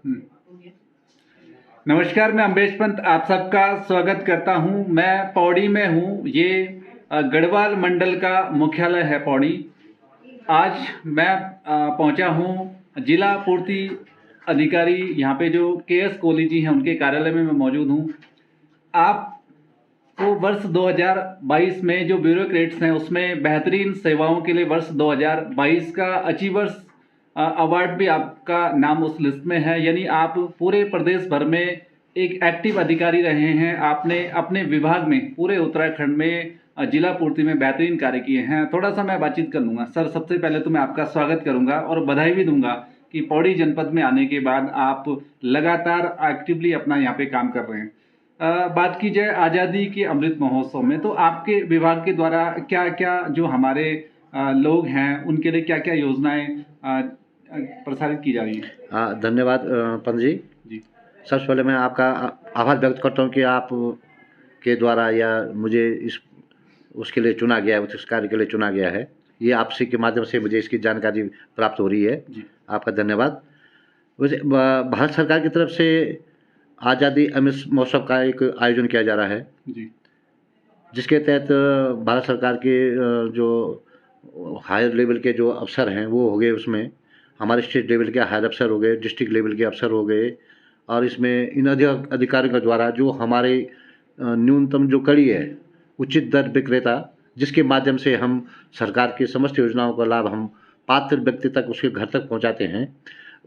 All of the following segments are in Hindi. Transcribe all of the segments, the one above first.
हम्म। नमस्कार, मैं अम्बेश पंत आप सबका स्वागत करता हूं। मैं पौड़ी में हूं। ये गढ़वाल मंडल का मुख्यालय है पौड़ी। आज मैं पहुंचा हूं जिला पूर्ति अधिकारी यहाँ पे जो केएस कोहली जी हैं उनके कार्यालय में मैं मौजूद हूं। आपको वर्ष 2022 में जो ब्यूरोक्रेट्स हैं उसमें बेहतरीन सेवाओं के लिए वर्ष 2022 का अचीवर्स अवार्ड भी आपका नाम उस लिस्ट में है। यानी आप पूरे प्रदेश भर में एक एक्टिव अधिकारी रहे हैं। आपने अपने विभाग में पूरे उत्तराखंड में जिला पूर्ति में बेहतरीन कार्य किए हैं। थोड़ा सा मैं बातचीत कर लूँगा। सर, सबसे पहले तो मैं आपका स्वागत करूँगा और बधाई भी दूंगा कि पौड़ी जनपद में आने के बाद आप लगातार एक्टिवली अपना यहाँ पे काम कर रहे हैं। बात की जाए आज़ादी के अमृत महोत्सव में, तो आपके विभाग के द्वारा क्या क्या जो हमारे लोग हैं उनके लिए क्या क्या योजनाएं प्रसारित की जा रही हैं? हाँ, धन्यवाद पंत जी। सबसे पहले मैं आपका आभार व्यक्त करता हूँ कि आप के द्वारा या मुझे उसके लिए चुना गया है, उस कार्य के लिए चुना गया है। ये आपसे के माध्यम से मुझे इसकी जानकारी प्राप्त हो रही है। आपका धन्यवाद। वैसे भारत सरकार की तरफ से आज़ादी अमृत महोत्सव का एक आयोजन किया जा रहा है जिसके तहत भारत सरकार के जो हायर लेवल के जो अफसर हैं वो हो गए, उसमें हमारे स्टेट लेवल के हायर अफसर हो गए, डिस्ट्रिक्ट लेवल के अफसर हो गए, और इसमें इन अधिकारियों के द्वारा जो हमारे न्यूनतम जो कड़ी है उचित दर विक्रेता, जिसके माध्यम से हम सरकार की समस्त योजनाओं का लाभ हम पात्र व्यक्ति तक उसके घर तक पहुंचाते हैं,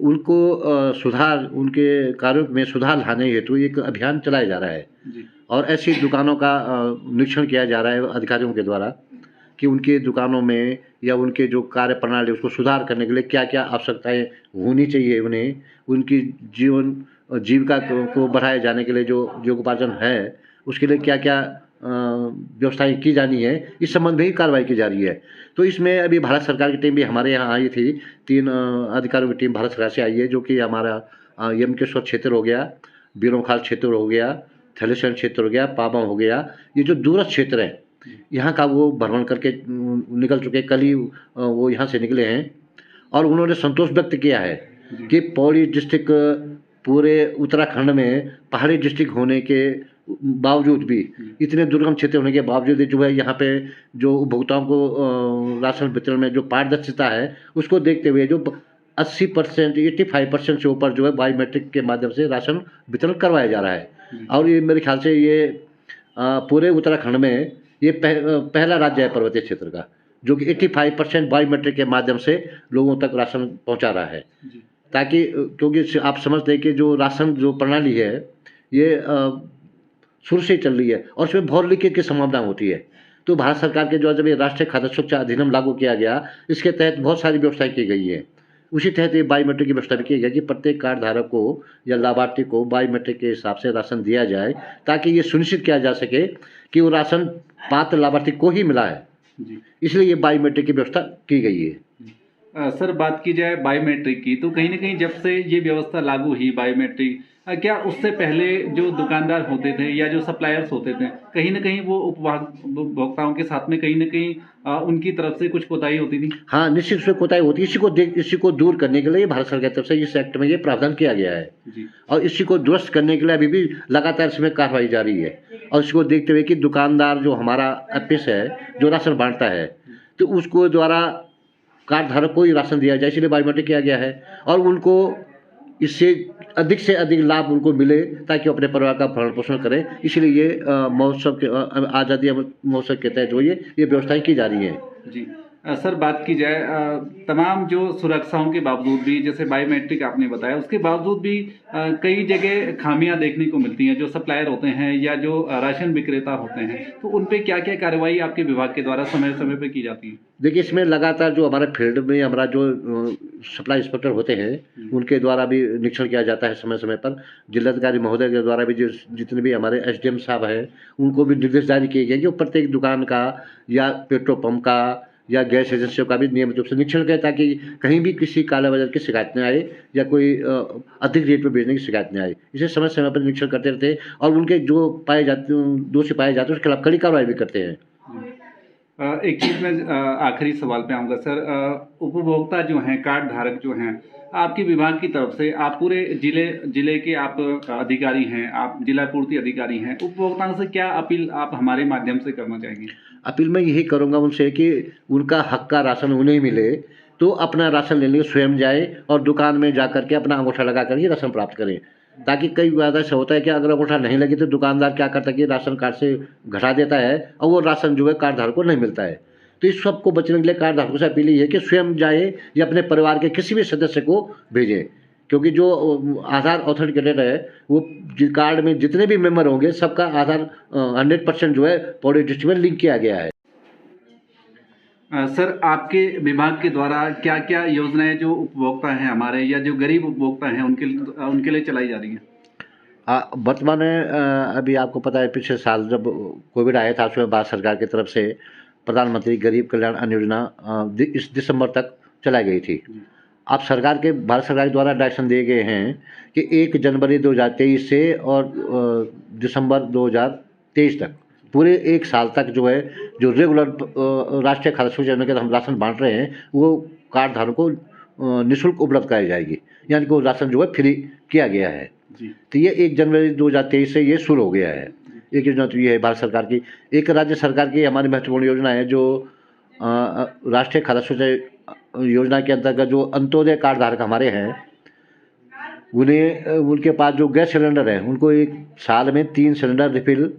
उनको सुधार, उनके कार्यों में सुधार लाने हेतु एक अभियान चलाया जा रहा है। और ऐसी दुकानों का निरीक्षण किया जा रहा है अधिकारियों के द्वारा कि उनके दुकानों में या उनके जो कार्य प्रणाली उसको सुधार करने के लिए क्या क्या आवश्यकताएं होनी चाहिए, उन्हें उनकी जीविका को बढ़ाए जाने के लिए जो उपार्जन है उसके लिए क्या क्या व्यवस्थाएं की जानी है, इस संबंध में ही कार्रवाई की जा रही है। तो इसमें अभी भारत सरकार की टीम भी हमारे यहाँ आई थी। 3 अधिकारियों की टीम भारत सरकार से आई है, जो कि हमारा यमकेश्वर क्षेत्र हो गया, बीरोंखाल क्षेत्र हो गया, थलेसर क्षेत्र हो गया, पाबा हो गया। ये जो दूरस्थ क्षेत्र है यहाँ का वो भ्रमण करके निकल चुके। कल ही वो यहाँ से निकले हैं और उन्होंने संतोष व्यक्त किया है कि पौड़ी डिस्ट्रिक्ट पूरे उत्तराखंड में पहाड़ी डिस्ट्रिक्ट होने के बावजूद भी, इतने दुर्गम क्षेत्र होने के बावजूद जो है यहाँ पे जो उपभोक्ताओं को राशन वितरण में जो पारदर्शिता है उसको देखते हुए जो 80%, 85% से ऊपर जो है बायोमेट्रिक के माध्यम से राशन वितरण करवाया जा रहा है। और ये मेरे ख्याल से ये पूरे उत्तराखंड में ये पहला राज्य है पर्वतीय क्षेत्र का जो कि 85% बायोमेट्रिक के माध्यम से लोगों तक राशन पहुंचा रहा है। ताकि क्योंकि आप समझते हैं कि जो राशन जो प्रणाली है ये शुरू से चल रही है और इसमें बहुत लीकेज की संभावना होती है। तो भारत सरकार के जो जब ये राष्ट्रीय खाद्य सुरक्षा अधिनियम लागू किया गया, इसके तहत बहुत सारी व्यवस्थाएं की गई है। उसी तहत ये बायोमेट्रिक की व्यवस्था भी की गई कि प्रत्येक कार्ड धारक को या लाभार्थी को बायोमेट्रिक के हिसाब से राशन दिया जाए, ताकि ये सुनिश्चित किया जा सके कि वो राशन पात्र लाभार्थी को ही मिला है। इसलिए ये बायोमेट्रिक की व्यवस्था की गई है। सर, बात की जाए बायोमेट्रिक की, तो कहीं ना कहीं जब से ये व्यवस्था लागू हुई बायोमेट्रिक, क्या उससे पहले जो दुकानदार होते थे या जो सप्लायर्स होते थे, कहीं ना कहीं वो उपभोक्ताओं के साथ में कहीं ना कहीं उनकी तरफ से कुछ कोताही होती थी? हाँ, निश्चित रूप से कोताही होती है। इसी को दूर करने के लिए भारत सरकार की तरफ से इस एक्ट में ये प्रावधान किया गया है और इसी को दुरुस्त करने के लिए अभी भी लगातार इसमें कार्रवाई जारी है। और इसको देखते हुए कि दुकानदार जो हमारा एपिस है जो राशन बांटता है, तो उसको द्वारा कार्ड धारक को ही राशन दिया जाए, इसलिए बायोमेट्रिक किया गया है और उनको इससे से अधिक लाभ उनको मिले ताकि अपने परिवार का भरण पोषण करें। इसलिए ये महोत्सव के आज़ादी महोत्सव के तहत जो ये व्यवस्थाएं की जा रही हैं। जी सर, बात की जाए तमाम जो सुरक्षाओं के बावजूद भी, जैसे बायोमेट्रिक आपने बताया, उसके बावजूद भी कई जगह खामियां देखने को मिलती हैं। जो सप्लायर होते हैं या जो राशन विक्रेता होते हैं, तो उन पे क्या क्या कार्रवाई आपके विभाग के द्वारा समय समय पे की जाती है? देखिए, इसमें लगातार जो हमारे फील्ड में हमारा जो सप्लाई इंस्पेक्टर होते हैं उनके द्वारा भी निरीक्षण किया जाता है समय समय पर। जिलाधिकारी महोदय के द्वारा भी जितने भी हमारे एसडीएम साहब हैं उनको भी निर्देश जारी किए गए कि प्रत्येक दुकान का या पेट्रोल पंप का या गैस एजेंसियों का भी नियमित रूप से निरीक्षण करें, ताकि कहीं भी किसी काला बाजार की शिकायत न आए या कोई अधिक रेट पर बेचने की शिकायत न आए। इसे समय समय पर निरीक्षण करते रहते हैं और उनके जो दोषी पाए जाते हैं उसके खिलाफ कड़ी कार्रवाई भी करते हैं। एक चीज़ में आखिरी सवाल पे आऊँगा सर, उपभोक्ता जो हैं, कार्ड धारक जो हैं, आपके विभाग की तरफ से आप पूरे जिले के आप अधिकारी हैं, आप जिला पूर्ति अधिकारी हैं, उपभोक्ताओं से क्या अपील आप हमारे माध्यम से करना चाहेंगे? अपील मैं यही करूँगा उनसे कि उनका हक का राशन उन्हें मिले, तो अपना राशन लेने स्वयं जाए और दुकान में जा कर के अपना अंगूठा लगा कर ये राशन प्राप्त करें। ताकि कई बार ऐसा होता है कि अगर अंगूठा नहीं लगे तो दुकानदार क्या करता है कि राशन कार्ड से घटा देता है और वो राशन जो है कार्ड धारक को नहीं मिलता है। तो इस सब को बचने के लिए कार्ड धारकों से अपील ये है कि स्वयं जाए या अपने परिवार के किसी भी सदस्य को भेजें, क्योंकि जो आधार ऑथेंटिकेटेड है वो कार्ड में जितने भी मेंबर होंगे सबका आधार 100% जो है पौड़ी डिस्ट्रिक्ट में लिंक किया गया है। सर, आपके विभाग के द्वारा क्या क्या योजनाएं जो उपभोक्ता हैं हमारे या जो गरीब उपभोक्ता हैं उनके लिए चलाई जा रही हैं? वर्तमान में अभी आपको पता है पिछले साल जब कोविड आया था उसमें भारत सरकार की तरफ से प्रधानमंत्री गरीब कल्याण अन्न योजना इस दिसंबर तक चलाई गई थी। अब भारत सरकार द्वारा डायरेक्शन दिए गए हैं कि 1 जनवरी 2023 से और दिसंबर 2023 तक पूरे 1 साल तक जो है जो रेगुलर राष्ट्रीय खाद्य सुरक्षा योजना के हम राशन बांट रहे हैं वो कार्ड धारकों को निःशुल्क उपलब्ध कराई जाएगी, यानी कि वो राशन जो है फ्री किया गया है। तो ये 1 जनवरी 2023 से ये शुरू हो गया है। एक योजना तो ये है भारत सरकार की। एक राज्य सरकार की हमारी महत्वपूर्ण योजना है जो राष्ट्रीय खाद्य सुरक्षा योजना के अंतर्गत जो अंत्योदय कार्ड धारक हमारे हैं उनके पास जो गैस सिलेंडर है उनको 1 साल में 3 सिलेंडर रिफिल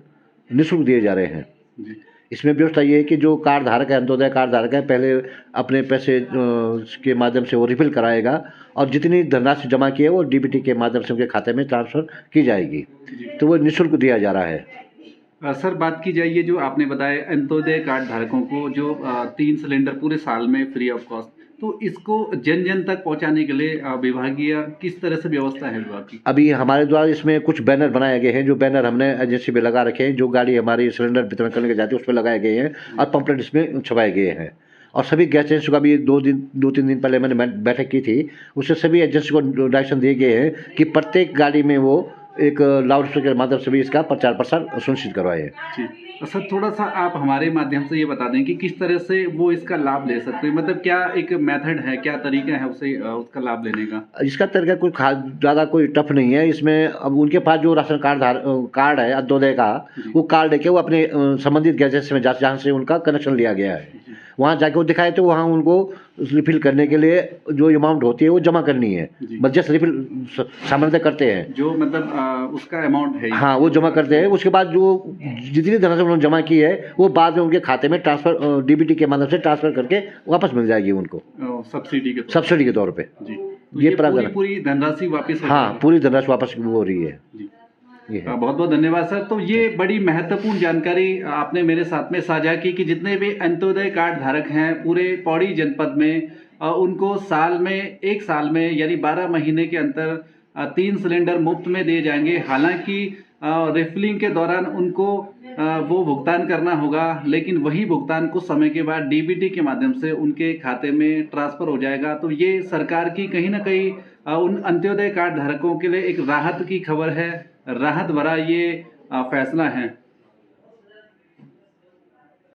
निःशुल्क दिए जा रहे हैं। इसमें व्यवस्था ये है कि जो कार्ड धारक है अंत्योदय कार्ड धारक है पहले अपने पैसे के माध्यम से वो रिफिल कराएगा और जितनी धनराशि जमा की है वो डीबीटी के माध्यम से उनके खाते में ट्रांसफ़र की जाएगी, तो वो निःशुल्क दिया जा रहा है। सर, बात की जाए ये जो आपने बताया अंत्योदय कार्ड धारकों को जो 3 सिलेंडर पूरे साल में फ्री ऑफ कॉस्ट, तो इसको जन जन तक पहुंचाने के लिए विभागीय किस तरह से व्यवस्था है विभाग की? अभी हमारे द्वारा इसमें कुछ बैनर बनाए गए हैं, जो बैनर हमने एजेंसी में लगा रखे हैं, जो गाड़ी हमारी सिलेंडर वितरण करने के जाती है उस पर लगाए गए हैं और पंपलेट इसमें छपाए गए हैं। और सभी गैस एजेंसी का भी 2-3 दिन पहले मैंने बैठक की थी, उससे सभी एजेंसी को डायरेक्शन दिए गए हैं कि प्रत्येक गाड़ी में वो एक लाउड स्पीकर के माध्यम से भी इसका प्रचार प्रसार सुनिश्चित करवाए। सर, थोड़ा सा आप हमारे माध्यम से ये बता दें कि किस तरह से वो इसका लाभ ले सकते हैं, मतलब क्या एक मेथड है, क्या तरीका है उसका लाभ लेने का? इसका तरीका कोई ज़्यादा कोई टफ नहीं है। इसमें अब उनके पास जो राशन कार्ड है अंत्योदय का, वो कार्ड लेके वो अपने संबंधित गैस एजेंसी में जहाँ से उनका कनेक्शन लिया गया है वहाँ जाके वो दिखाए तो वहाँ उनको रिफिल करने के लिए जो अमाउंट होती है वो जमा करनी है। बस जस्ट रिफिल सामान्यतः करते हैं जो मतलब उसका अमाउंट है, हाँ वो जमा करते हैं। उसके बाद जो जितनी धनराशि उन्होंने जमा की है वो बाद में उनके खाते में ट्रांसफर डीबीटी के माध्यम से ट्रांसफर करके वापस मिल जाएगी उनको सब्सिडी के तौर पर। ये पूरी धनराशि वापस, हाँ पूरी धनराशि वापस हो रही है। बहुत बहुत धन्यवाद सर। तो ये बड़ी महत्वपूर्ण जानकारी आपने मेरे साथ में साझा की कि जितने भी अंत्योदय कार्ड धारक हैं पूरे पौड़ी जनपद में उनको एक साल में यानी 12 महीने के अंतर 3 सिलेंडर मुफ्त में दिए जाएंगे। हालांकि रिफिलिंग के दौरान उनको वो भुगतान करना होगा, लेकिन वही भुगतान कुछ समय के बाद डीबीटी के माध्यम से उनके खाते में ट्रांसफ़र हो जाएगा। तो ये सरकार की कहीं ना कहीं उन अंत्योदय कार्ड धारकों के लिए एक राहत की खबर है, राहत भरा ये फैसला है।